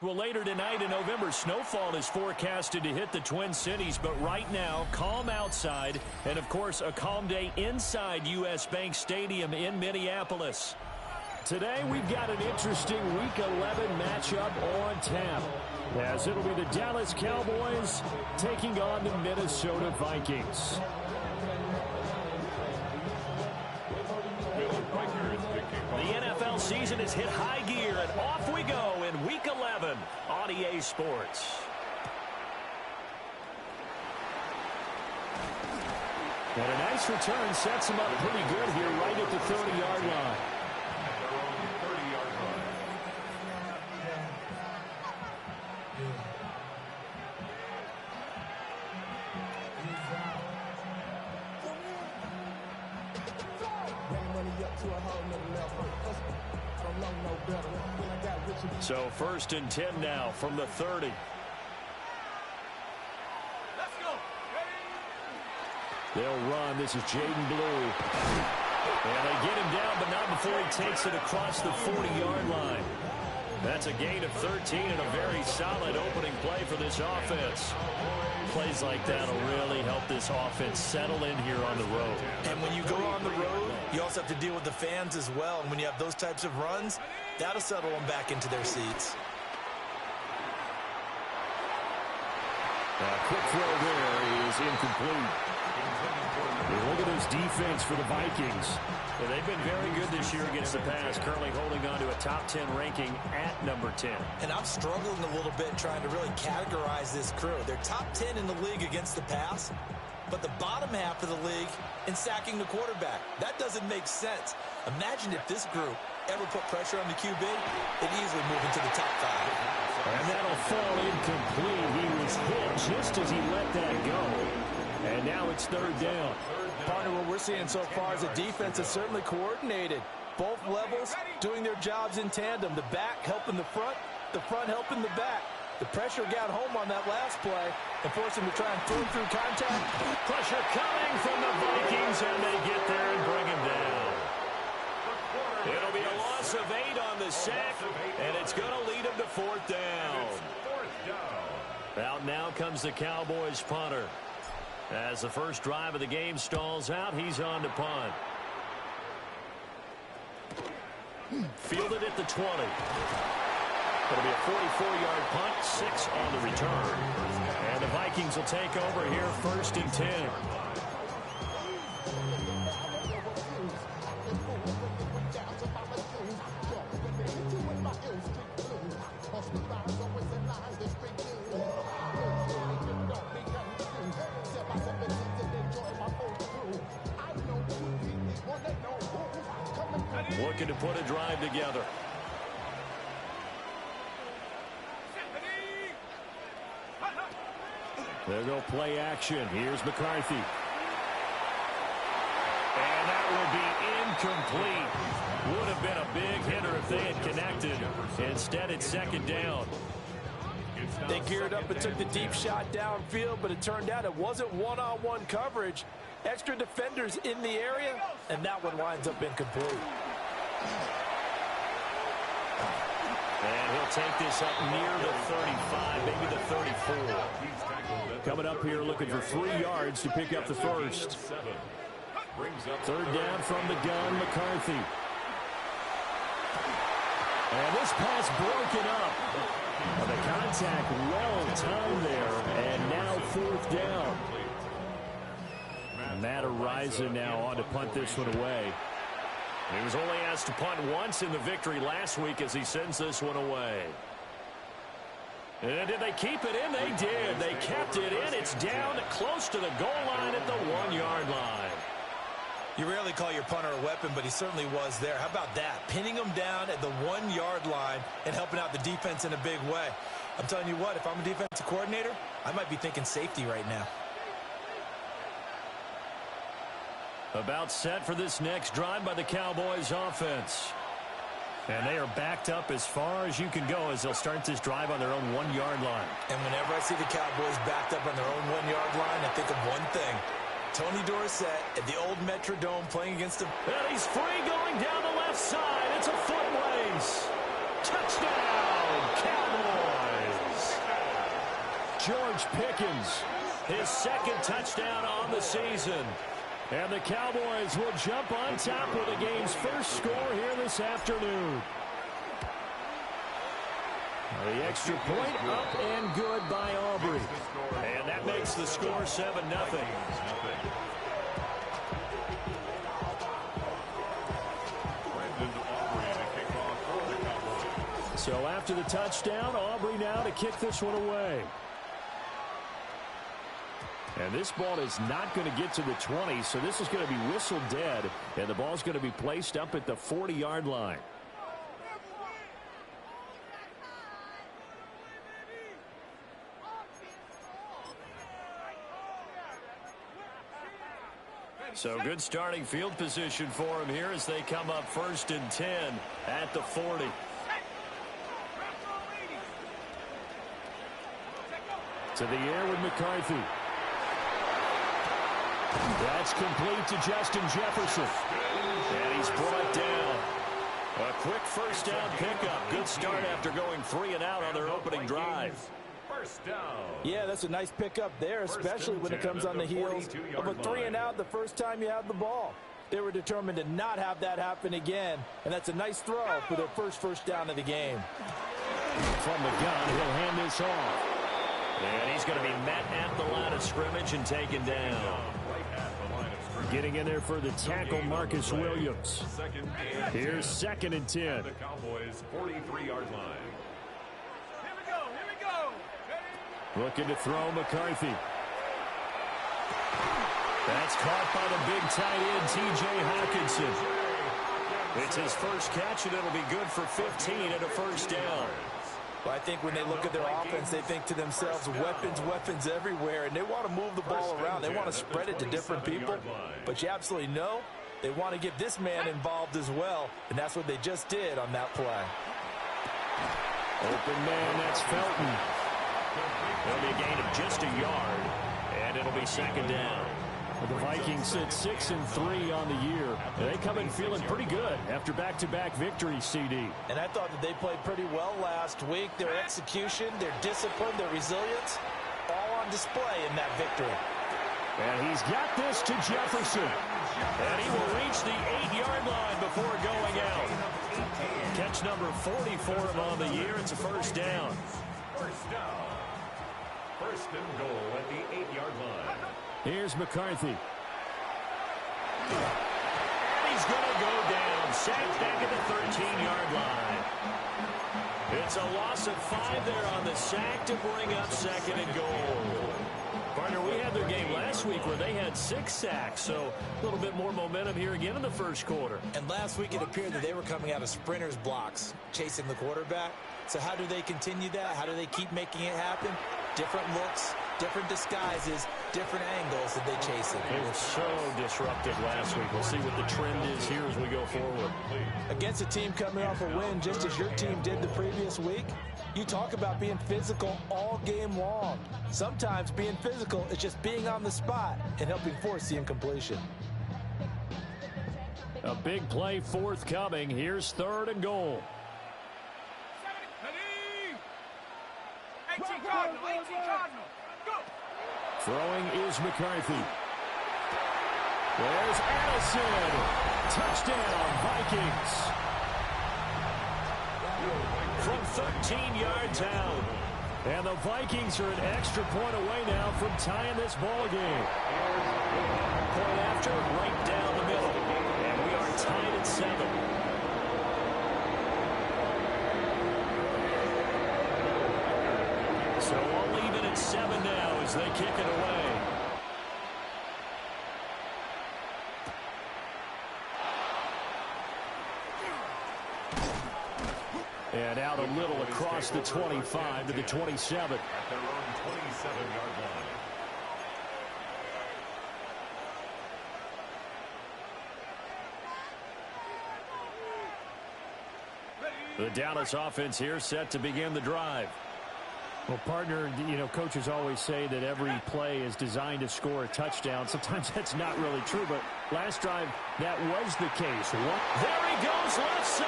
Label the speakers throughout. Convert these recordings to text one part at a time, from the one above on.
Speaker 1: Well, later tonight in November, snowfall is forecasted to hit the Twin Cities, but right now, calm outside, and of course, a calm day inside U.S. Bank Stadium in Minneapolis. Today, we've got an interesting Week 11 matchup on tap, as it'll be the Dallas Cowboys taking on the Minnesota Vikings. The NFL season has hit high gear, and off we go in Week 11 on EA Sports. And a nice return sets him up pretty good here right at the 30-yard line. So 1st and 10 now from the 30.
Speaker 2: Let's go.
Speaker 1: They'll run. This is Jaden Blue. And they get him down, but not before he takes it across the 40-yard line. That's a gain of 13 and a very solid opening play for this offense. Plays like that will really help this offense settle in here on the road.
Speaker 3: And when you go on the road, you also have to deal with the fans as well. And when you have those types of runs, that'll settle them back into their seats.
Speaker 1: Quick throw there is incomplete. Look at this defense for the Vikings. Yeah, they've been very good this year against the pass, currently holding on to a top 10 ranking at number 10.
Speaker 3: And I'm struggling a little bit trying to really categorize this crew. They're top 10 in the league against the pass, but the bottom half of the league in sacking the quarterback. That doesn't make sense. Imagine if this group ever put pressure on the QB, they'd easily move into the top 5.
Speaker 1: And that'll fall incomplete. He was hit just as he let that go. And now it's 3rd down.
Speaker 4: Partner, what we're seeing so far is the defense is certainly coordinated. Both levels doing their jobs in tandem. The back helping the front helping the back. The pressure got home on that last play and forced him to try and throw through contact.
Speaker 1: Pressure coming from the Vikings, and they get there and bring him down. It'll be a loss of 8 on the sack, and it's going to lead him to 4th down. Out now comes the Cowboys punter. As the first drive of the game stalls out, he's on to punt. Fielded at the 20. It'll be a 44-yard punt, 6 on the return. And the Vikings will take over here 1st and 10. Looking to put a drive together. There go play action. Here's McCarthy. And that will be incomplete. Would have been a big hitter if they had connected. Instead, it's 2nd down.
Speaker 4: They geared up and took the deep shot downfield, but it turned out it wasn't one-on-one coverage. Extra defenders in the area, and that one winds up incomplete.
Speaker 1: And he'll take this up near the 35, maybe the 34. Coming up here looking for 3 yards to pick up the first. 3rd down from the gun, McCarthy. And this pass broken up. Well, the contact well timed there, and now 4th down. Matt Araiza now on to punt this one away. He was only asked to punt once in the victory last week as he sends this one away. And did they keep it in? They did. They kept it in. It's down close to the goal line at the 1-yard line.
Speaker 3: You rarely call your punter a weapon, but he certainly was there. How about that? Pinning him down at the 1-yard line and helping out the defense in a big way. I'm telling you what, if I'm a defensive coordinator, I might be thinking safety right now.
Speaker 1: About set for this next drive by the Cowboys offense. And they are backed up as far as you can go as they'll start this drive on their own 1-yard line.
Speaker 3: And whenever I see the Cowboys backed up on their own 1-yard line, I think of one thing. Tony Dorsett at the old Metrodome playing against him.
Speaker 1: And he's free going down the left side. It's a foot race. Touchdown, Cowboys. George Pickens. His second touchdown on the season. And the Cowboys will jump on top with the game's first score here this afternoon. The extra point up and good by Aubrey. And that makes the score 7-0. So after the touchdown, Aubrey now to kick this one away. And this ball is not going to get to the 20, so this is going to be whistled dead, and the ball's going to be placed up at the 40-yard line. So good starting field position for him here as they come up 1st and 10 at the 40. To the air with McCarthy. That's complete to Justin Jefferson. And he's brought down. A quick first down pickup. Good start after going 3 and out on their opening drive.
Speaker 3: First down.
Speaker 4: Yeah, that's a nice pickup there, especially when it comes on the heels of a 3 and out the first time you have the ball. They were determined to not have that happen again, and that's a nice throw for their first down of the game.
Speaker 1: From the gun, he'll hand this off. And he's going to be met at the line of scrimmage and taken down. Getting in there for the tackle, Marcus Williams. Here's 2nd and 10.
Speaker 2: The Cowboys' 43-yard line.
Speaker 3: Here we go.
Speaker 1: Looking to throw McCarthy. That's caught by the big tight end, T.J. Hawkinson. It's his first catch, and it'll be good for 15 and a first down.
Speaker 4: Well, I think when they look at their offense, they think to themselves, weapons everywhere, and they want to move the ball around. They want to spread it to different people, but you absolutely know they want to get this man involved as well, and that's what they just did on that play.
Speaker 1: Open man, that's Felton. It'll be a gain of just a yard, and it'll be 2nd down. The Vikings sit 6-3 on the year. They come in feeling pretty good after back-to-back victories, CD.
Speaker 4: And I thought that they played pretty well last week. Their execution, their discipline, their resilience, all on display in that victory.
Speaker 1: And he's got this to Jefferson. And he will reach the 8-yard line before going out. Catch number 40 for him on the year. It's a first down.
Speaker 2: First down. 1st and goal at the 8-yard line.
Speaker 1: Here's McCarthy. He's going to go down. Sacked back at the 13-yard line. It's a loss of 5 there on the sack to bring up 2nd and goal. Partner, we had their game last week where they had 6 sacks, so a little bit more momentum here again in the first quarter.
Speaker 3: And last week it appeared that they were coming out of sprinters blocks, chasing the quarterback. So how do they continue that? How do they keep making it happen? Different looks, different disguises, different angles that they chase it.
Speaker 1: It was so disruptive last week. We'll see what the trend is here as we go forward.
Speaker 4: Against a team coming off a win just as your team did the previous week, you talk about being physical all game long. Sometimes being physical is just being on the spot and helping force the incompletion.
Speaker 1: A big play forthcoming. Here's 3rd and goal.
Speaker 5: 18 Cardinal. Go.
Speaker 1: Throwing is McCarthy. There's Addison. Touchdown, Vikings. From 13 yards out. And the Vikings are an extra point away now from tying this ball game. Point after, right down the middle. And we are tied at 7. So all even at 7 now as they kick it away. And out a little across the 25 to the 27.
Speaker 2: At their own 27-yard line.
Speaker 1: The Dallas offense here set to begin the drive. Well, partner, you know, coaches always say that every play is designed to score a touchdown. Sometimes that's not really true, but last drive, that was the case. There he goes left side.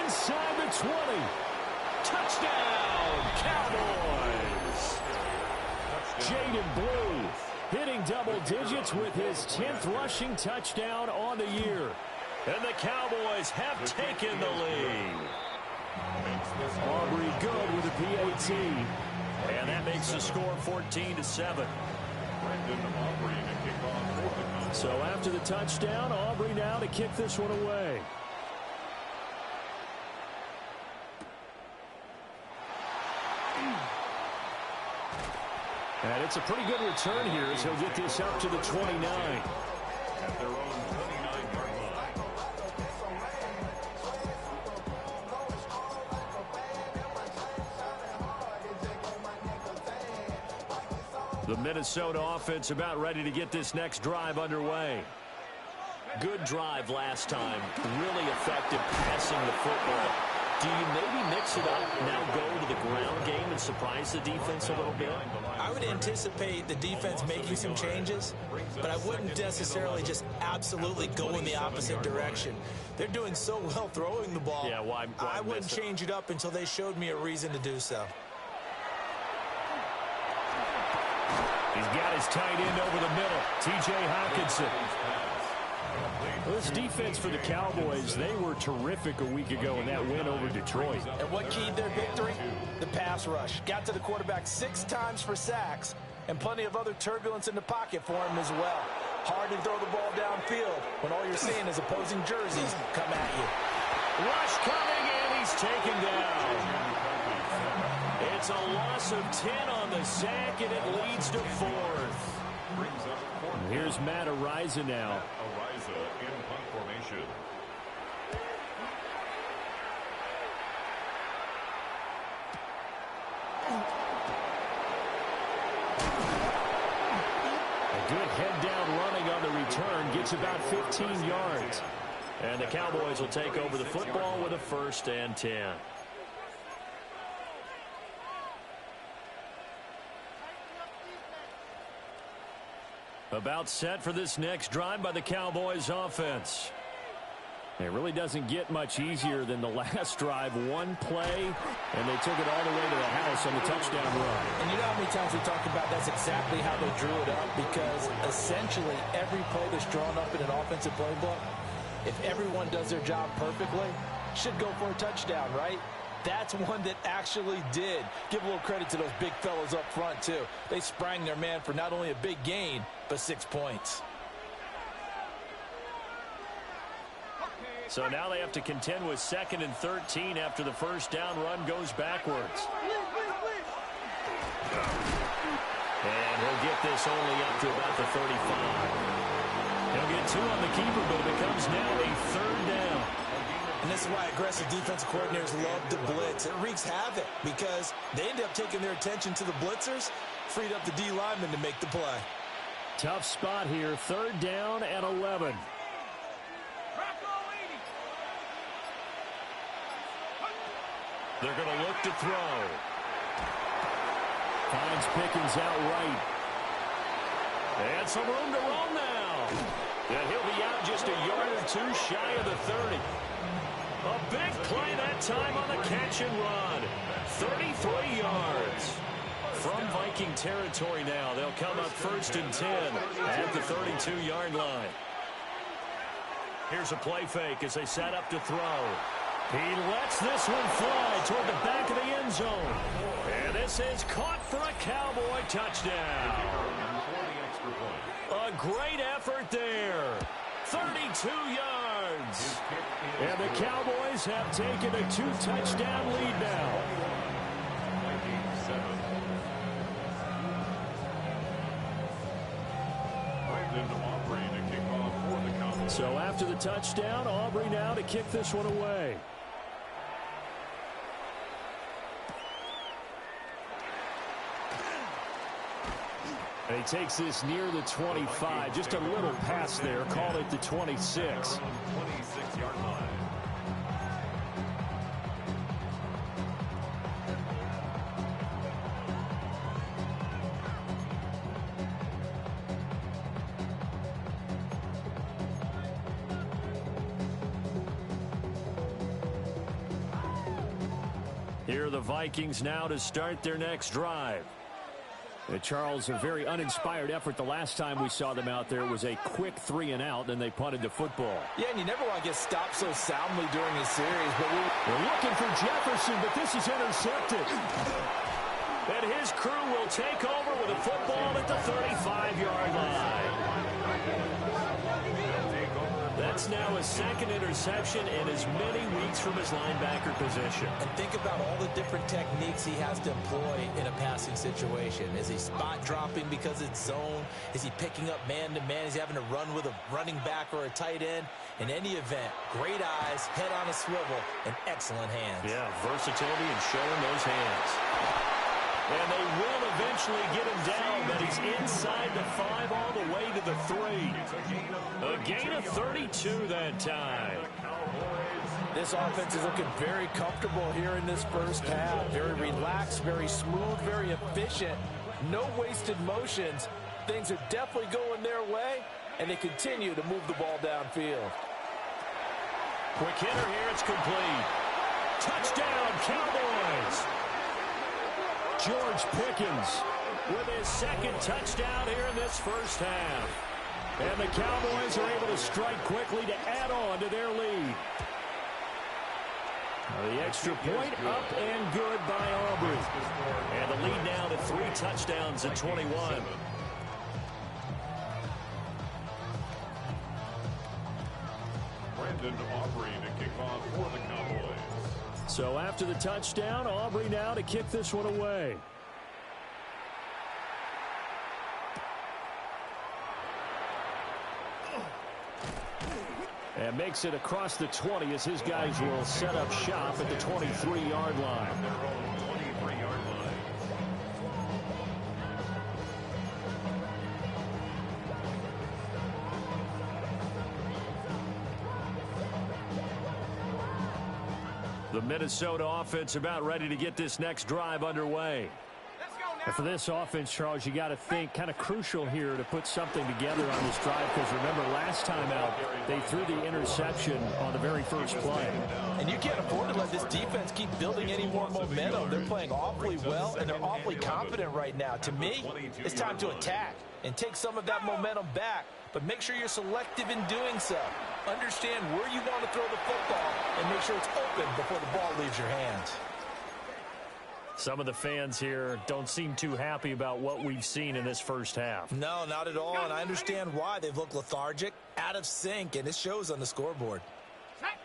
Speaker 1: Inside the 20. Touchdown, Jaden Blue hitting double digits with his 10th rushing touchdown on the year. And the Cowboys have taken the lead. Aubrey good with a PAT. And that makes the score 14-7. So after the touchdown, Aubrey now to kick this one away. And it's a pretty good return here as he'll get this up to the 29.
Speaker 2: At their own 29-yard line.
Speaker 1: The Minnesota offense about ready to get this next drive underway. Good drive last time. Really effective passing the football. Do you maybe mix it up, now go to the ground game and surprise the defense a little bit?
Speaker 3: I would anticipate the defense making some changes, but I wouldn't necessarily just absolutely go in the opposite direction. They're doing so well throwing the ball.
Speaker 1: Yeah, why
Speaker 3: I wouldn't change it up until they showed me a reason to do so.
Speaker 1: He's got his tight end over the middle, T.J. Hockenson. This defense for the Cowboys, they were terrific a week ago in that win over Detroit.
Speaker 4: And what keyed their victory? The pass rush. Got to the quarterback 6 times for sacks, and plenty of other turbulence in the pocket for him as well. Hard to throw the ball downfield when all you're seeing is opposing jerseys come at you.
Speaker 1: Rush coming, and he's taken down. It's a loss of 10 on the sack, and it leads to 4th. Here's Matt Ariza now.
Speaker 2: Ariza in punt formation.
Speaker 1: A good head-down running on the return gets about 15 yards. And the Cowboys will take over the football with a 1st and 10. About set for this next drive by the Cowboys offense. It really doesn't get much easier than the last drive. One play, and they took it all the way to the house on the touchdown run.
Speaker 4: And you know how many times we talk about that's exactly how they drew it up, because essentially every play that's drawn up in an offensive playbook, if everyone does their job perfectly, should go for a touchdown, right? That's one that actually did. Give a little credit to those big fellas up front, too. They sprang their man for not only a big gain, but 6 points.
Speaker 1: So now they have to contend with 2nd and 13 after the first down run goes backwards. And he'll get this only up to about the 35. He'll get 2 on the keeper, but it becomes now a 3rd down.
Speaker 3: And this is why aggressive defensive coordinators love to blitz. It wreaks havoc because they end up taking their attention to the blitzers, freed up the D lineman to make the play.
Speaker 1: Tough spot here, 3rd down and 11. They're going to look to throw. Finds Pickens out right. And some room to roam now. And he'll be out just a yard or 2 shy of the 30. A big play that time on the catch and run. 33 yards. From Viking territory now, they'll come up 1st and 10 at the 32-yard line. Here's a play fake as they set up to throw. He lets this one fly toward the back of the end zone. And this is caught for a Cowboy touchdown. A great effort there. 32 yards. And the Cowboys have taken a 2-touchdown lead now. So after the touchdown, Aubrey now to kick this one away. And he takes this near the 25. Just a little pass there. Call it the 26.
Speaker 2: 26-yard line.
Speaker 1: Here are the Vikings now to start their next drive. Charles, a very uninspired effort the last time we saw them out there was a quick 3-and-out, then they punted the football.
Speaker 4: Yeah, and you never want to get stopped so soundly during a series. But
Speaker 1: we're looking for Jefferson, but this is intercepted. And his crew will take over with a football at the 35-yard line. That's now his second interception in as many weeks from his linebacker position.
Speaker 3: And think about all the different techniques he has to employ in a passing situation. Is he spot dropping because it's zone? Is he picking up man-to-man? Is he having to run with a running back or a tight end? In any event, great eyes, head on a swivel, and excellent hands.
Speaker 1: Yeah, versatility and showing those hands. And they will eventually get him down, but he's inside the 5 all the way to the 3. A gain of 32 that time.
Speaker 4: This offense is looking very comfortable here in this first half. Very relaxed, very smooth, very efficient. No wasted motions. Things are definitely going their way, and they continue to move the ball downfield.
Speaker 1: Quick hitter here, it's complete. Touchdown, Cowboys! George Pickens with his second touchdown here in this first half. And the Cowboys are able to strike quickly to add on to their lead. The extra point up and good by Aubrey. And the lead now to 3 touchdowns at 21.
Speaker 2: Brandon Aubrey to kick off for the Cowboys.
Speaker 1: So after the touchdown, Aubrey now to kick this one away. And makes it across the 20 as his guys will set up shop at the 23-yard line. The Minnesota offense about ready to get this next drive underway. And for this offense, Charles, you got to think kind of crucial here to put something together on this drive, because remember last time out they threw the interception on the very first play.
Speaker 4: And you can't afford to let this defense keep building any more momentum. They're playing awfully well, and they're awfully confident right now. To me, it's time to attack and take some of that momentum back, but make sure you're selective in doing so. Understand where you want to throw the football and make sure it's open before the ball leaves your hands.
Speaker 1: Some of the fans here don't seem too happy about what we've seen in this first half.
Speaker 3: No, not at all, and I understand why. They've looked lethargic, out of sync, and it shows on the scoreboard.
Speaker 5: 19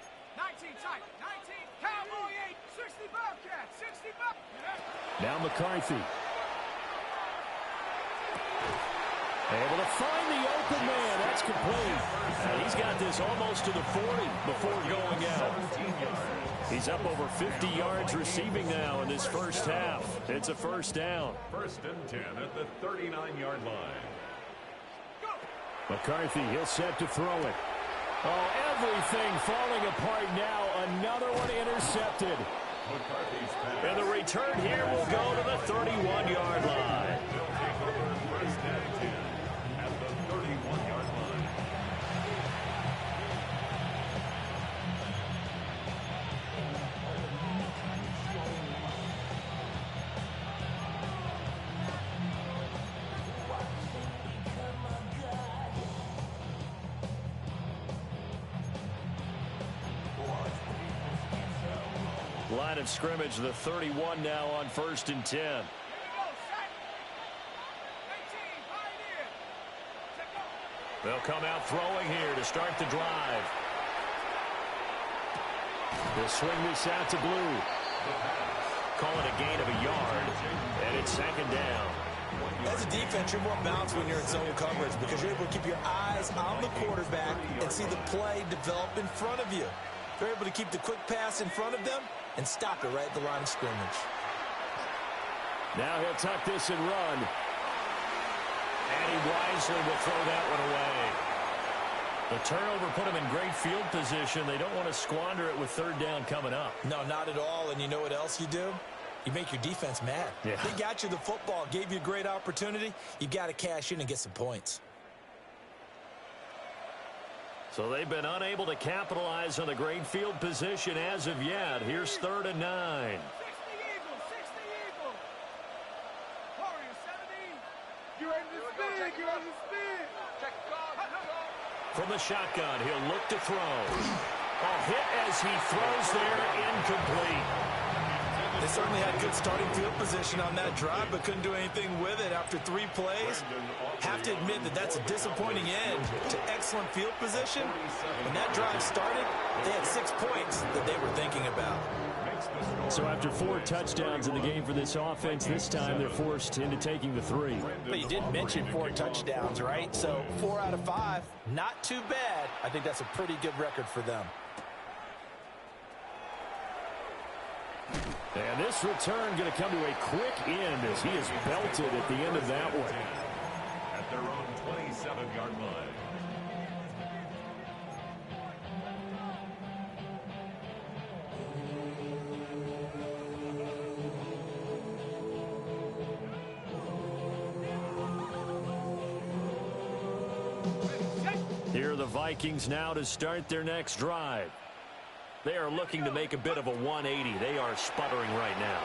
Speaker 5: tight, 19, Cowboy 8, 60 Bobcat, 60 Bobcat.
Speaker 1: Now McCarthy. Able to find the open man. That's complete. And he's got this almost to the 40 before going out. He's up over 50 yards receiving now in this first half. It's a first down.
Speaker 2: 1st and 10 at the 39-yard line.
Speaker 1: McCarthy, he'll set to throw it. Oh, everything falling apart now. Another one intercepted. And the return here will go to the 31-yard line. Line of scrimmage, the 31 now on 1st and 10. They'll come out throwing here to start the drive. They'll swing this out to Blue. Call it a gain of a yard, and it's 2nd down.
Speaker 3: As a defense, you're more balanced when you're in zone coverage because you're able to keep your eyes on the quarterback and see the play develop in front of you. They're able to keep the quick pass in front of them and stop it right at the line of scrimmage.
Speaker 1: Now he'll tuck this and run. And he wisely will throw that one away. The turnover put him in great field position. They don't want to squander it with 3rd down coming up.
Speaker 3: No, not at all. And you know what else you do? You make your defense mad.
Speaker 1: Yeah.
Speaker 3: They got you the football, gave you a great opportunity. You got to cash in and get some points.
Speaker 1: So they've been unable to capitalize on the great field position as of yet. Here's 3rd and 9.
Speaker 5: 60 Eagles, 60 Eagles. Warriors 70.
Speaker 1: From the shotgun, he'll look to throw. A hit as he throws there, incomplete.
Speaker 3: They certainly had good starting field position on that drive, but couldn't do anything with it after 3 plays. Have to admit that that's a disappointing end to excellent field position. When that drive started, they had 6 points that they were thinking about.
Speaker 1: So after 4 touchdowns in the game for this offense, this time they're forced into taking the 3.
Speaker 4: But you did mention 4 touchdowns, right? So 4 out of 5, not too bad. I think that's a pretty good record for them.
Speaker 1: And this return going to come to a quick end as he is belted at the end of that one.
Speaker 2: At their own 27-yard line.
Speaker 1: Here are the Vikings now to start their next drive. They are looking to make a bit of a 180. They are sputtering right now.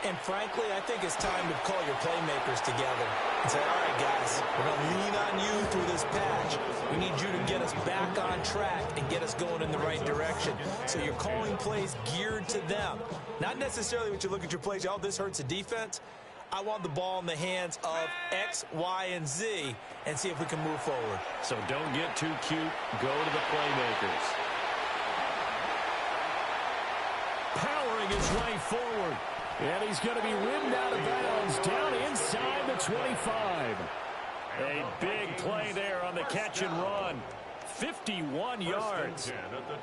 Speaker 3: And frankly, I think it's time to call your playmakers together and say, all right, guys, we're going to lean on you through this patch. We need you to get us back on track and get us going in the right direction. So you're calling plays geared to them. Not necessarily what you look at your plays, oh, this hurts the defense. I want the ball in the hands of X, Y, and Z and see if we can move forward.
Speaker 1: So don't get too cute. Go to the playmakers. Powering his way forward. And he's going to be ridden out of bounds down inside the 25. A big play there on the catch and run. 51 yards.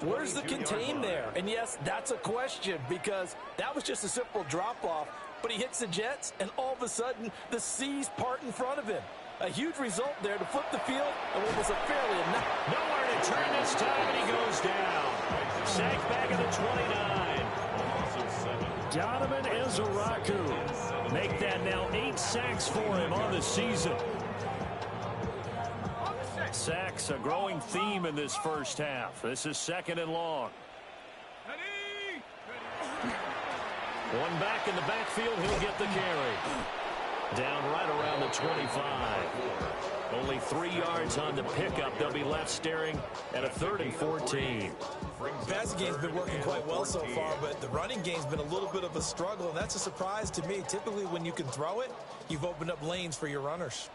Speaker 4: Where's the contain there? And yes, that's a question because that was just a simple drop-off. But he hits the Jets, and all of a sudden, the seas part in front of him. A huge result there to flip the field, and what was a fairly...
Speaker 1: Nowhere to turn this time, and he goes down. Sacked back at the 29. Donovan Ezeraku. Make that now 8 sacks for him on the season. Sacks, a growing theme in this first half. This is 2nd and long. One back in the backfield, he'll get the carry. Down right around the 25. Only 3 yards on the pickup. They'll be left staring at a 3rd and 14.
Speaker 3: The passing game's been working quite well so far, but the running game's been a little bit of a struggle, and that's a surprise to me. Typically, when you can throw it, you've opened up lanes for your runners.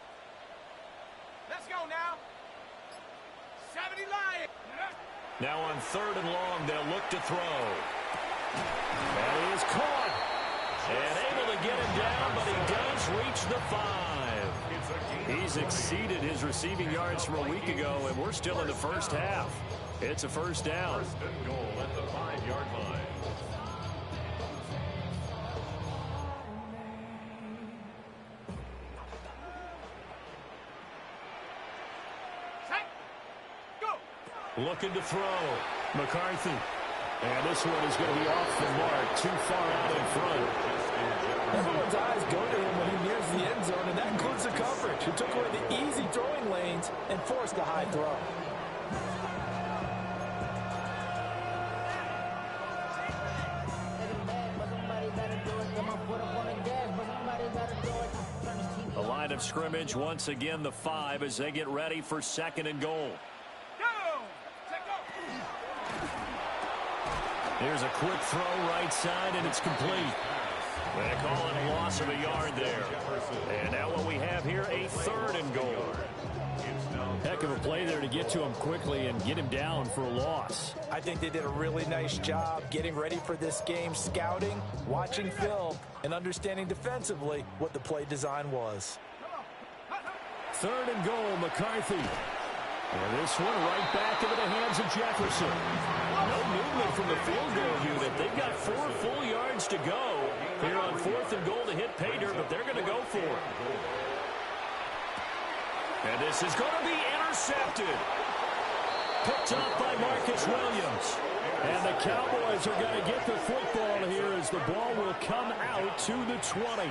Speaker 5: Let's go now. 70 Lions.
Speaker 1: Now on 3rd and long, they'll look to throw. That is caught. And able to get him down, but he does reach the 5. He's exceeded his receiving yards from a week ago, and we're still in the first half. It's a first down.
Speaker 2: 1st and goal at the 5-yard line.
Speaker 5: Set. Go.
Speaker 1: Looking to throw. McCarthy. And this one is going to be off the mark, too far out in front.
Speaker 4: Everyone's eyes go to him when he nears the end zone, and that includes the coverage. He took away the easy throwing lanes and forced a high throw.
Speaker 1: The line of scrimmage, once again, the 5 as they get ready for 2nd and goal. Here's a quick throw right side, and it's complete. They call it a loss of a yard there. And now what we have here, a 3rd and goal. Heck of a play there to get to him quickly and get him down for a loss.
Speaker 4: I think they did a really nice job getting ready for this game, scouting, watching film, and understanding defensively what the play design was.
Speaker 1: 3rd and goal, McCarthy. And this one right back into the hands of Jefferson. No movement from the field goal unit. They've got 4 full yards to go here on 4th and goal to hit pay dirt, but they're going to go for it. And this is going to be intercepted. Picked up by Marcus Williams. And the Cowboys are going to get the football here as the ball will come out to the 20.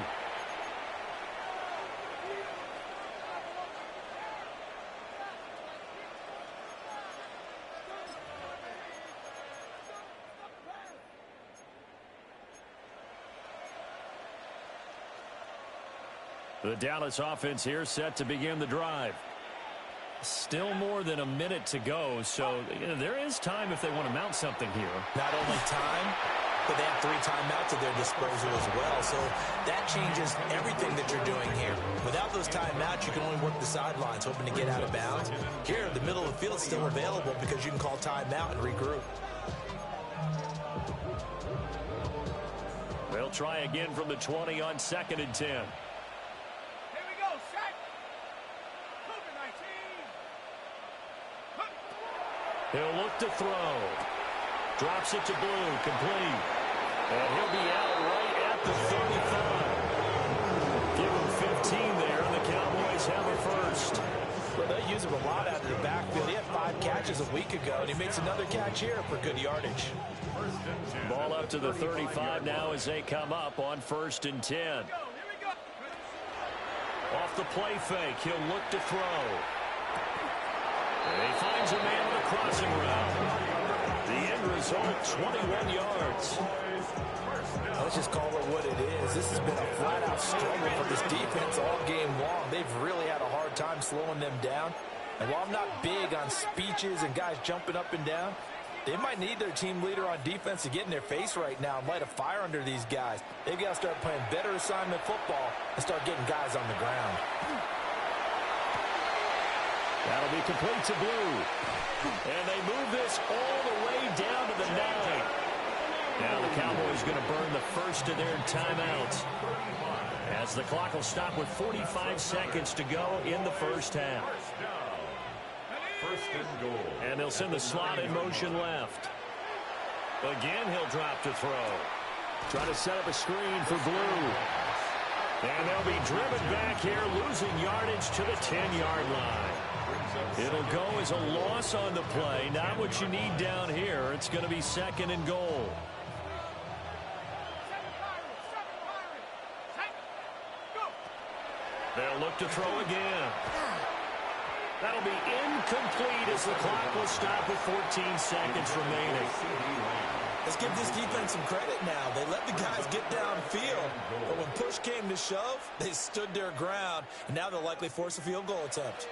Speaker 1: The Dallas offense here set to begin the drive. Still more than a minute to go, so there is time if they want to mount something here.
Speaker 3: Not only time, but they have 3 timeouts at their disposal as well, so that changes everything that you're doing here. Without those timeouts, you can only work the sidelines, hoping to get out of bounds. Here, the middle of the field is still available because you can call timeout and regroup.
Speaker 1: They'll try again from the 20 on 2nd and 10. He'll look to throw. Drops it to Blue. Complete. And he'll be out right at the 35. Give him 15 there, and the Cowboys have a first.
Speaker 4: Well, they use him a lot out of the backfield. He had 5 catches a week ago, and he makes another catch here for good yardage.
Speaker 1: Ball up to the 35 now as they come up on 1st and 10. Off the play fake, he'll look to throw. And he finds a man with a crossing route. The end result, 21 yards.
Speaker 4: Let's just call it what it is. This has been a flat-out struggle for this defense all game long. They've really had a hard time slowing them down. And while I'm not big on speeches and guys jumping up and down, they might need their team leader on defense to get in their face right now and light a fire under these guys. They've got to start playing better assignment football and start getting guys on the ground.
Speaker 1: That'll be complete to Blue. And they move this all the way down to the 9. Now the Cowboys going to burn the first of their timeouts, as the clock will stop with 45 seconds to go in the first half.
Speaker 2: First and goal.
Speaker 1: And they'll send the slot in motion left. Again, he'll drop to throw. Try to set up a screen for Blue. And they'll be driven back here, losing yardage to the 10-yard line. It'll go as a loss on the play. Not what you need down here. It's going to be 2nd and goal. They'll look to throw again. That'll be incomplete as the clock will stop with 14 seconds remaining.
Speaker 3: Let's give this defense some credit now. They let the guys get downfield, but when push came to shove, they stood their ground, and now they'll likely force a field goal attempt.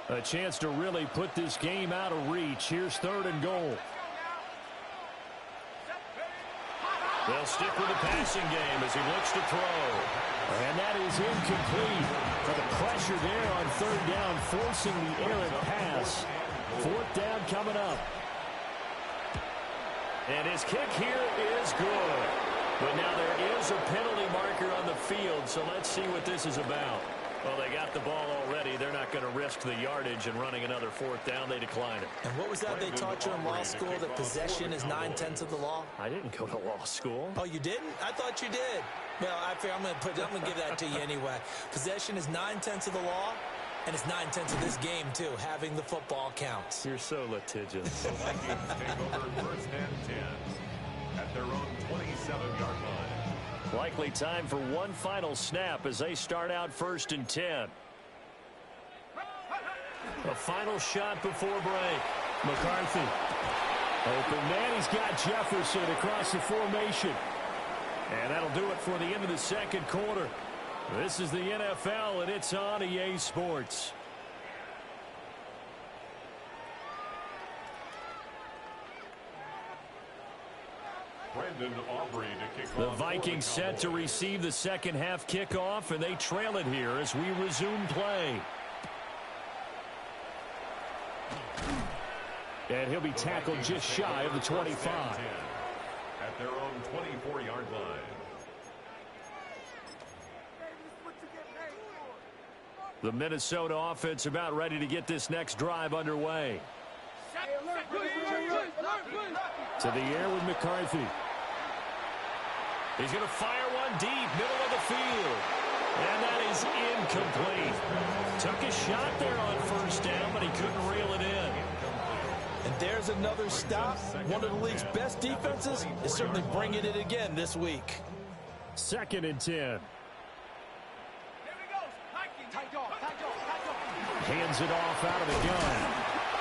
Speaker 1: A chance to really put this game out of reach. Here's 3rd and goal. They'll stick with the passing game as he looks to throw. And that is incomplete. For the pressure there on 3rd down, forcing the errant pass. 4th down coming up. And his kick here is good. But now there is a penalty marker on the field, so let's see what this is about. Well, they got the ball already. They're not going to risk the yardage and running another 4th down. They decline it.
Speaker 3: And what was that they taught you in law school, that possession is 9/10 of the law?
Speaker 1: I didn't go to law school.
Speaker 3: Oh, you didn't? I thought you did. Well, I'm going to give that to you anyway. Possession is 9/10 of the law, and it's 9/10 of this game, too. Having the football counts.
Speaker 1: You're so litigious.
Speaker 2: The Vikings take over 1st and 10 at their own 27-yard line.
Speaker 1: Likely time for one final snap as they start out 1st and 10. A final shot before break. McCarthy. Open man. He's got Jefferson across the formation. And that'll do it for the end of the 2nd quarter. This is the NFL, and it's on EA Sports. The Vikings set to receive the 2nd half kickoff, and they trail it here as we resume play. And he'll be tackled just shy of the 25.
Speaker 2: At their own 24-yard line.
Speaker 1: The Minnesota offense about ready to get this next drive underway. To the air with McCarthy. He's going to fire one deep, middle of the field. And that is incomplete. Took a shot there on 1st down, but he couldn't reel it in.
Speaker 4: And there's another stop. One of the league's best defenses is certainly bringing it again this week.
Speaker 1: 2nd and 10. Hands it off out of the gun.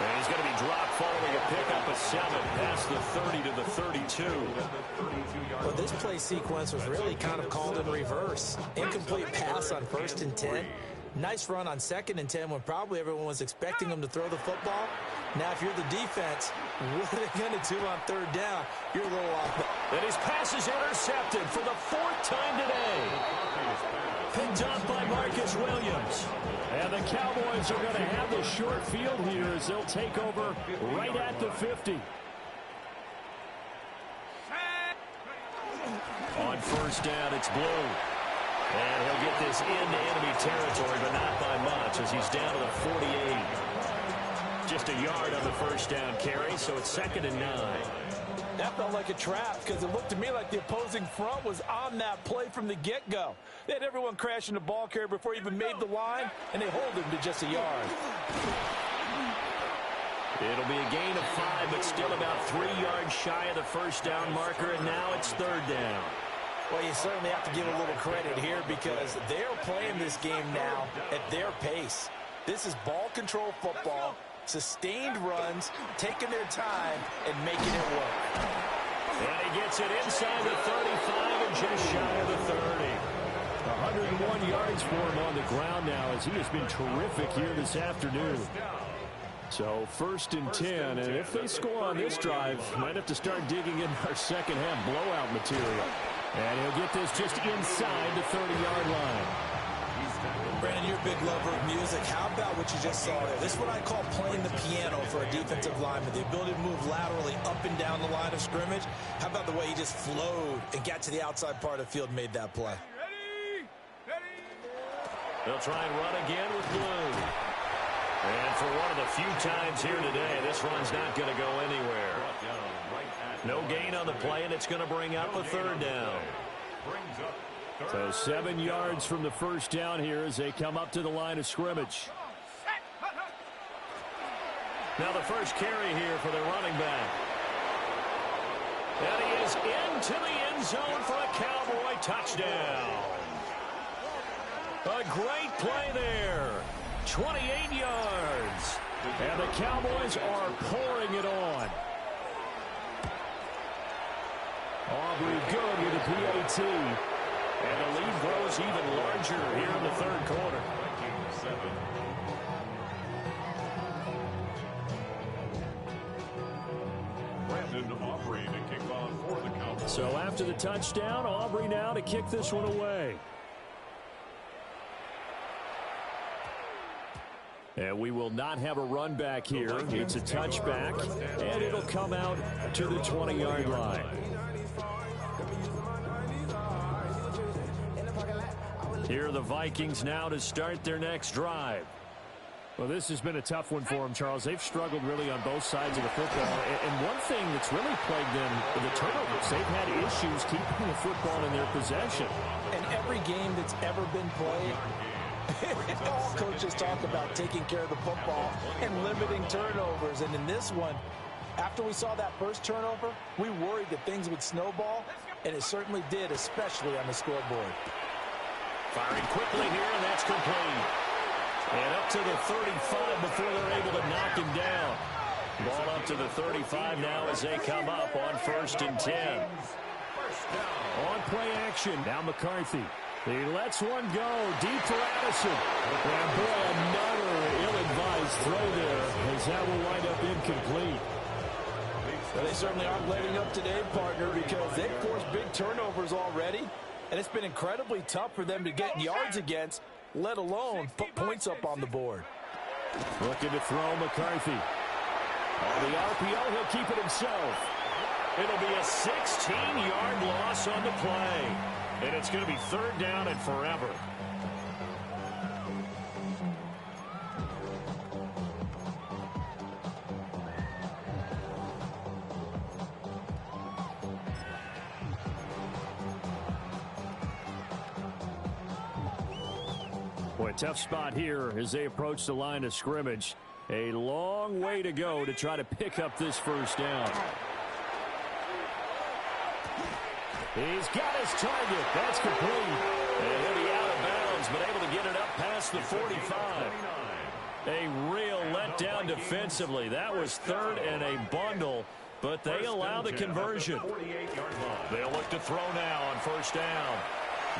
Speaker 1: And he's going to be dropped following a pickup of 7 past the 30 to the 32.
Speaker 3: Well, this play sequence was really kind of called in reverse. Incomplete pass on 1st and 10. Nice run on 2nd and 10 when probably everyone was expecting him to throw the football. Now, if you're the defense, what are they going to do on 3rd down? You're a little off.
Speaker 1: And his pass is intercepted for the 4th time today. Picked up by Marcus Williams. And the Cowboys are going to have the short field here as they'll take over right at the 50. On 1st down, it's Blue. And he'll get this into enemy territory, but not by much as he's down to the 48. Just a yard on the 1st down carry, so it's 2nd and 9.
Speaker 4: That felt like a trap because it looked to me like the opposing front was on that play from the get-go. They had everyone crashing the ball carrier before he even made the line, and they hold him to just a yard.
Speaker 1: It'll be a gain of 5, but still about 3 yards shy of the 1st down marker, and now it's 3rd down.
Speaker 3: Well, you certainly have to give a little credit here because they're playing this game now at their pace. This is ball control football, sustained runs, taking their time, and making it work.
Speaker 1: And he gets it inside the 35 and just shy of the 30. 101 yards for him on the ground now as he has been terrific here this afternoon. So 1st and 10, and if they score on this drive, might have to start digging in our second half blowout material. And he'll get this just inside the 30-yard line.
Speaker 3: Brandon, you're a big lover of music. How about what you just saw there? This is what I call playing the piano for a defensive lineman. The ability to move laterally up and down the line of scrimmage. How about the way he just flowed and got to the outside part of the field and made that play?
Speaker 1: They'll try and run again with Blue. And for one of the few times here today, this run's not going to go anywhere. No gain on the play, and it's going to bring up a 3rd down. So 7 yards from the 1st down here as they come up to the line of scrimmage. Now the first carry here for the running back. And he is into the end zone for a Cowboy touchdown. A great play there. 28 yards. And the Cowboys are pouring it on. Aubrey good with the PAT. And the lead grows even larger here in the 3rd quarter.
Speaker 2: Aubrey to kick off for the Cowboys.
Speaker 1: So after the touchdown, Aubrey now to kick this one away. And we will not have a run back here. It's a touchback, and it'll come out to the 20-yard line. Here are the Vikings now to start their next drive. Well, this has been a tough one for them, Charles. They've struggled really on both sides of the football. And one thing that's really plagued them, the turnovers. They've had issues keeping the football in their possession.
Speaker 4: And every game that's ever been played, all coaches talk about taking care of the football and limiting turnovers. And in this one, after we saw that first turnover, we worried that things would snowball, and it certainly did, especially on the scoreboard.
Speaker 1: Firing quickly here, and that's complete. And up to the 35 before they're able to knock him down. Ball up to the 35 now as they come up on 1st and 10. On play action, now McCarthy. He lets one go deep for Addison. And boy, another ill-advised throw there as that will wind up incomplete.
Speaker 4: Well, they certainly aren't letting up today, partner, because they've forced big turnovers already. And it's been incredibly tough for them to get yards against, let alone put points up on the board.
Speaker 1: Looking to throw McCarthy. On the RPO, he'll keep it himself. It'll be a 16-yard loss on the play. And it's going to be 3rd down and forever. Boy, tough spot here as they approach the line of scrimmage. A long way to go to try to pick up this 1st down. He's got his target. That's complete. And he'll be out of bounds, but able to get it up past the 45. A real letdown defensively. That was third and a bundle, but they allow the conversion. They'll look to throw now on first down.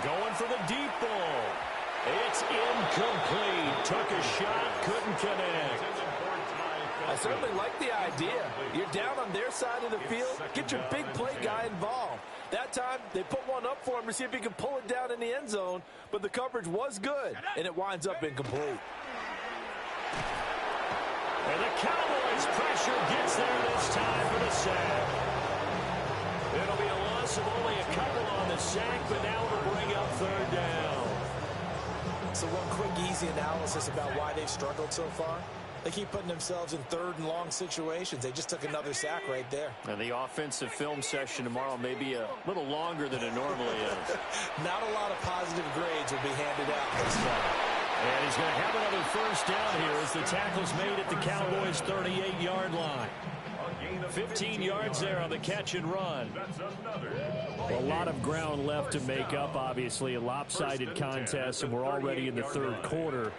Speaker 1: Going for the deep ball. It's incomplete. Took a shot, couldn't connect.
Speaker 4: I certainly like the idea. You're down on their side of the field. Get your big play guy involved. That time, they put one up for him to see if he can pull it down in the end zone, but the coverage was good, and it winds up incomplete.
Speaker 1: And the Cowboys' pressure gets there this time for the sack. It'll be a loss of only a couple on the sack, but now it'll bring up third down.
Speaker 3: So one quick, easy analysis about why they've struggled so far. They keep putting themselves in third and long situations. They just took another sack right there.
Speaker 1: And the offensive film session tomorrow may be a little longer than it normally is.
Speaker 3: Not a lot of positive grades will be handed out this time.
Speaker 1: And he's going to have another first down here as the tackle's made at the Cowboys' 38-yard line. 15 yards there on the catch and run. A lot of ground left to make up, obviously. A lopsided contest, and we're already in the third quarter.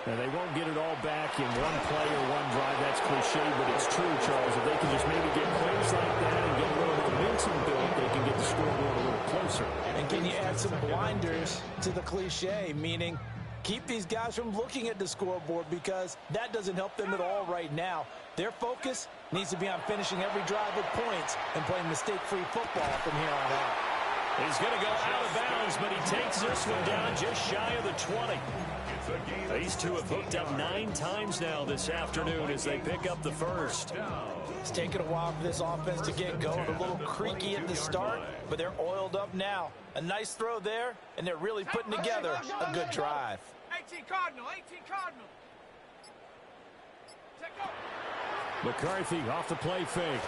Speaker 1: And they won't get it all back in one play or one drive. That's cliche, but it's true, Charles. If they can just maybe get plays like that and get a little momentum built, they can get the scoreboard a little closer.
Speaker 3: And can you add some blinders to the cliche, meaning keep these guys from looking at the scoreboard, because that doesn't help them at all right now. Their focus needs to be on finishing every drive with points and playing mistake-free football from here on out.
Speaker 1: He's going to go out of bounds, but he takes this one down just shy of the 20. These two have hooked up 9 times now this afternoon as they pick up the first.
Speaker 3: It's taken a while for this offense to get going. A little creaky at the start, but they're oiled up now. A nice throw there, and they're really putting together a good drive.
Speaker 5: 18 Cardinal, 18 Cardinal. Take go.
Speaker 1: McCarthy off the play fake.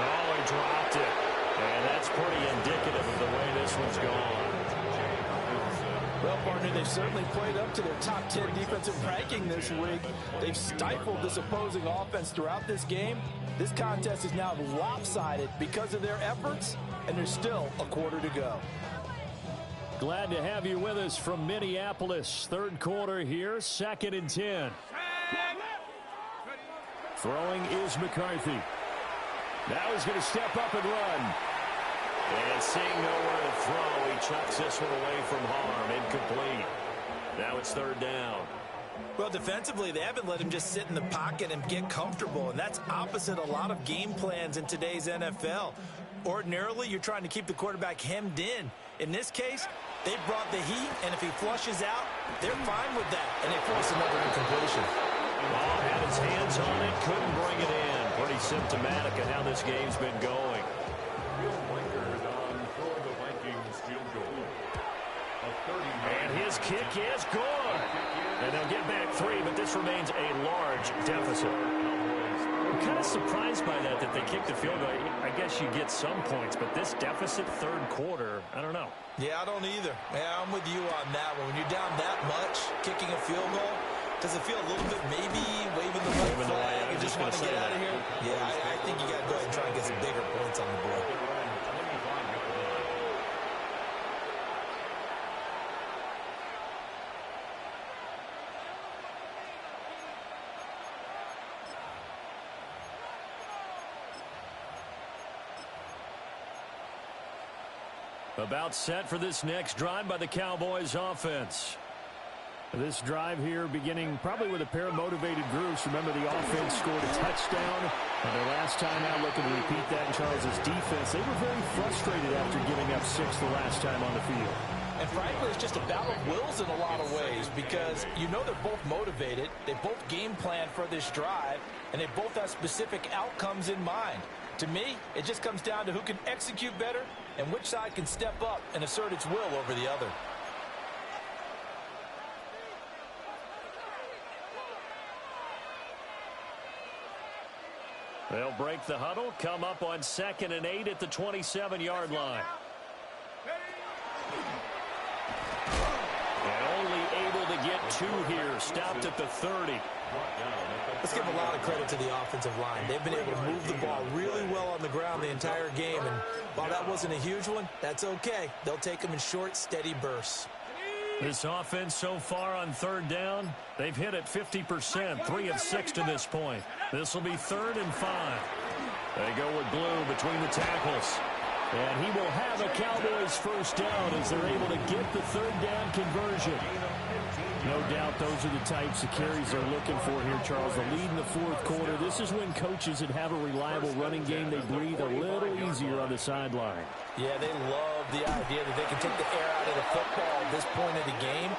Speaker 1: Oh, he dropped it. And that's pretty indicative of the way this one's gone.
Speaker 4: Well, partner, they've certainly played up to their top 10 defensive ranking this week. They've stifled this opposing offense throughout this game. This contest is now lopsided because of their efforts, and there's still a quarter to go.
Speaker 1: Glad to have you with us from Minneapolis. Third quarter here, 2nd and 10. Throwing is McCarthy. Now he's going to step up and run. And seeing nowhere to throw, he chucks this one away from harm. Incomplete. Now it's third down.
Speaker 3: Well, defensively, they haven't let him just sit in the pocket and get comfortable, and that's opposite a lot of game plans in today's NFL. Ordinarily, you're trying to keep the quarterback hemmed in. In this case, they brought the heat, and if he flushes out, they're fine with that, and they force another incompletion.
Speaker 1: Ball had his hands on it, couldn't bring it in. Pretty symptomatic of how this game's been going. And his kick is good. And they'll get back 3, but this remains a large deficit. I'm kind of surprised by that they kicked the field goal. I guess you get some points, but this deficit third quarter, I don't know.
Speaker 3: Yeah, I don't either. Yeah, I'm with you on that one. When you're down that much, kicking a field goal, does it feel a little bit maybe waving the white flag and just want to get out of here? Yeah, I think you got to go ahead and try and get some bigger points on the board.
Speaker 1: About set for this next drive by the Cowboys offense. This drive here beginning probably with a pair of motivated groups. Remember, the offense scored a touchdown. And their last time out, looking to repeat that in Charles's defense. They were very frustrated after giving up 6 the last time on the field.
Speaker 3: And frankly, it's just a battle of wills in a lot of ways, because you know they're both motivated. They both game plan for this drive, and they both have specific outcomes in mind. To me, it just comes down to who can execute better and which side can step up and assert its will over the other.
Speaker 1: They'll break the huddle, come up on 2nd and 8 at the 27-yard line. And only able to get 2 here, stopped at the 30.
Speaker 3: Let's give a lot of credit to the offensive line. They've been able to move the ball really well on the ground the entire game, and while that wasn't a huge one, that's okay. They'll take them in short, steady bursts.
Speaker 1: This offense so far on third down, they've hit it 50%, 3 of 6 to this point. This will be 3rd and 5. They go with Blue between the tackles. And he will have a Cowboys first down as they're able to get the third down conversion. No doubt those are the types of carries they're looking for here, Charles. The lead in the fourth quarter. This is when coaches that have a reliable running game, they breathe a little easier on the sideline.
Speaker 4: Yeah, they love the idea that they can take the air out of the football at this point of the game.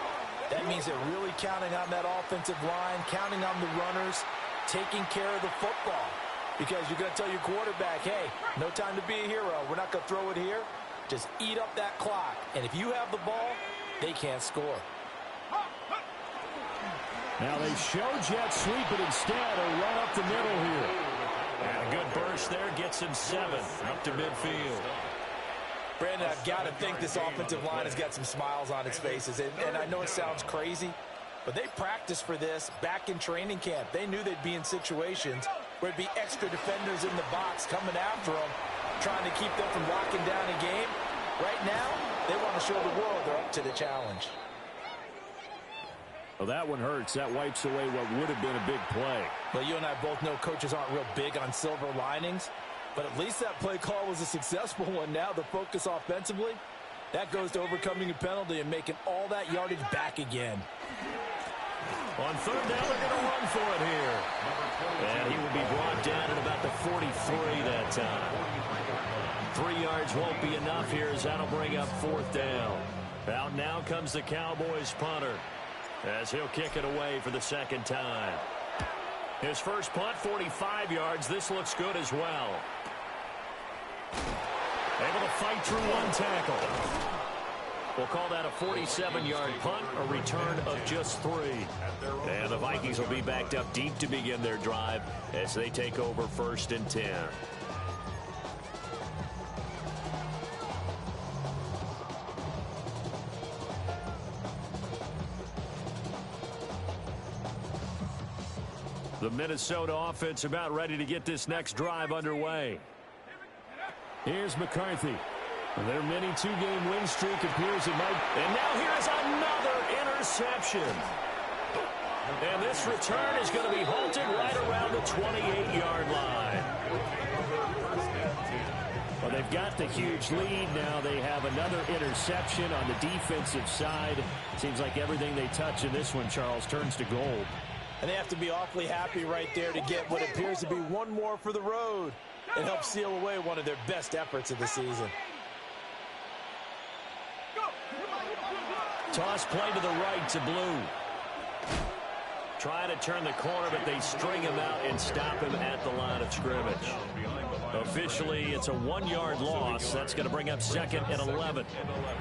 Speaker 4: That means they're really counting on that offensive line, counting on the runners, taking care of the football. Because you're going to tell your quarterback, hey, no time to be a hero. We're not going to throw it here. Just eat up that clock. And if you have the ball, they can't score.
Speaker 1: Now they show jet sweep it instead, or run up the middle here. And a good burst there gets him 7 up to midfield.
Speaker 4: Brandon, I've got to think this offensive line has got some smiles on its faces. And I know it sounds crazy, but they practiced for this back in training camp. They knew they'd be in situations where there'd be extra defenders in the box coming after them, trying to keep them from locking down a game. Right now, they want to show the world they're up to the challenge.
Speaker 1: Well, that one hurts. That wipes away what would have been a big play.
Speaker 4: Well, you and I both know coaches aren't real big on silver linings, but at least that play call was a successful one. Now the focus offensively, that goes to overcoming a penalty and making all that yardage back again.
Speaker 1: On third down, they're going to run for it here. And he will be brought down at about the 43 that time. 3 yards won't be enough here as that'll bring up 4th down. Out now comes the Cowboys punter as he'll kick it away for the 2nd time. His first punt, 45 yards. This looks good as well. Able to fight through 1 tackle. We'll call that a 47-yard punt, a return of just 3. And the Vikings will be backed up deep to begin their drive as they take over 1st and 10. The Minnesota offense about ready to get this next drive underway. Here's McCarthy. Their mini 2-game win streak appears it might. And now here's another interception. And this return is going to be halted right around the 28-yard line. Well, they've got the huge lead. Now they have another interception on the defensive side. Seems like everything they touch in this one, Charles, turns to gold.
Speaker 4: And they have to be awfully happy right there to get what appears to be one more for the road and help seal away one of their best efforts of the season.
Speaker 1: Toss play to the right to Blue. Trying to turn the corner, but they string him out and stop him at the line of scrimmage. Officially, it's a 1-yard loss. That's going to bring up 2nd and 11.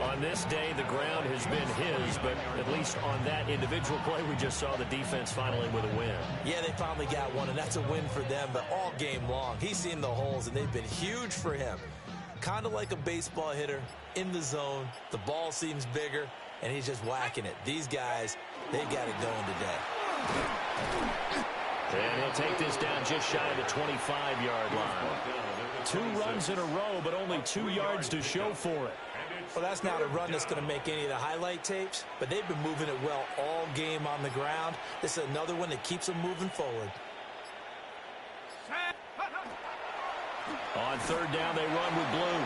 Speaker 1: On this day, the ground has been his, but at least on that individual play, we just saw the defense finally with a win.
Speaker 4: Yeah, they finally got one, and that's a win for them, but all game long, he's seen the holes, and they've been huge for him. Kind of like a baseball hitter in the zone. The ball seems bigger, and he's just whacking it. These guys, they've got it going today.
Speaker 1: And he'll take this down just shy of the 25-yard line. 2 runs in a row, but only 2 yards to show for it.
Speaker 4: Well, that's not a run that's going to make any of the highlight tapes, but they've been moving it well all game on the ground. This is another one that keeps them moving forward.
Speaker 1: On third down, they run with Blue.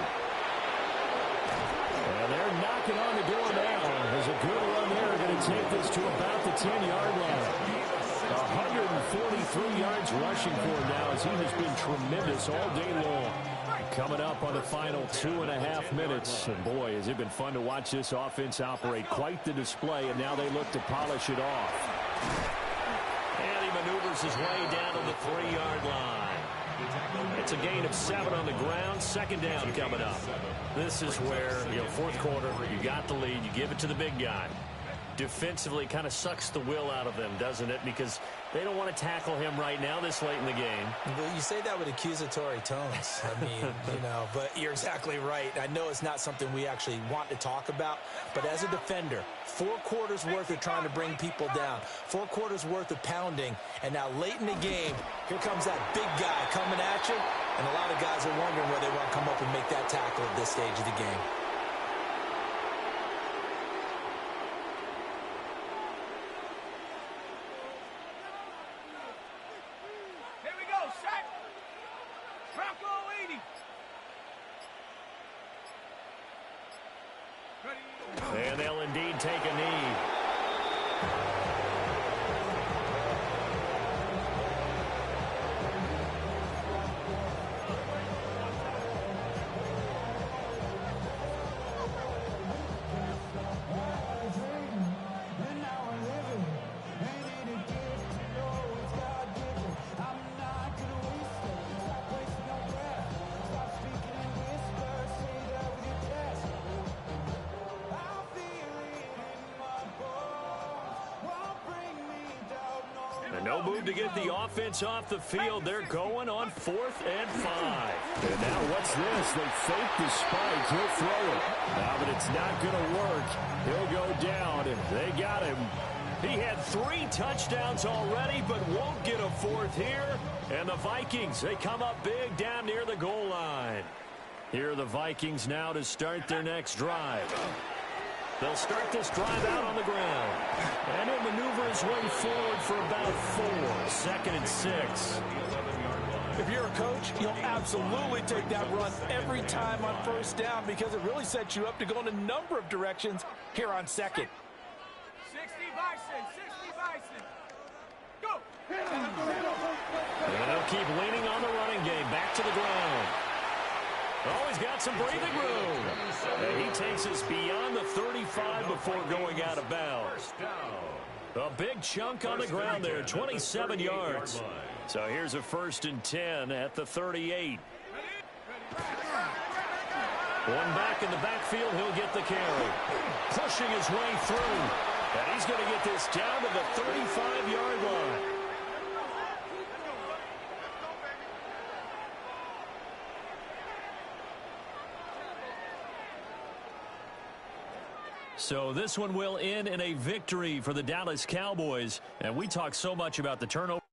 Speaker 1: And they're knocking on the door now. There's a good run there. Going to take this to about the 10-yard line. 143 yards rushing for him now as he has been tremendous all day long. Coming up on the final 2.5 minutes. And boy, has it been fun to watch this offense operate. Quite the display, and now they look to polish it off. And he maneuvers his way down to the 3-yard line. It's a gain of 7 on the ground. 2nd down coming up. This is where, fourth quarter, you got the lead. You give it to the big guy. Defensively kind of sucks the will out of them, doesn't it? Because they don't want to tackle him right now this late in the game.
Speaker 4: Well, you say that with accusatory tones. I mean, but you're exactly right. I know it's not something we actually want to talk about, but as a defender, 4 quarters worth of trying to bring people down, 4 quarters worth of pounding, and now late in the game, here comes that big guy coming at you, and a lot of guys are wondering where they want to come up and make that tackle at this stage of the game.
Speaker 1: And they'll indeed take a knee. No move to get the offense off the field. They're going on 4th and 5.
Speaker 6: And now what's this? They fake the spike. He'll throw it. But it's not going to work. He'll go down, and they got him.
Speaker 1: He had 3 touchdowns already, but won't get a 4th here. And the Vikings, they come up big down near the goal line. Here are the Vikings now to start their next drive. They'll start this drive out on the ground. And he'll maneuver his way forward for about 4. 2nd and 6.
Speaker 4: If you're a coach, you'll absolutely take that run every time on 1st down because it really sets you up to go in a number of directions here on 2nd.
Speaker 5: 60 Bison, 60 Bison. Go!
Speaker 1: And they'll keep leaning on the running game. Back to the ground. Oh, he's got some breathing room. And he takes us beyond the 35 before going out of bounds. A big chunk on the ground there, 27 yards. So here's a 1st and 10 at the 38. One back in the backfield, he'll get the carry. Pushing his way through. And he's going to get this down to the 35-yard line. So this one will end in a victory for the Dallas Cowboys. And we talk so much about the turnover.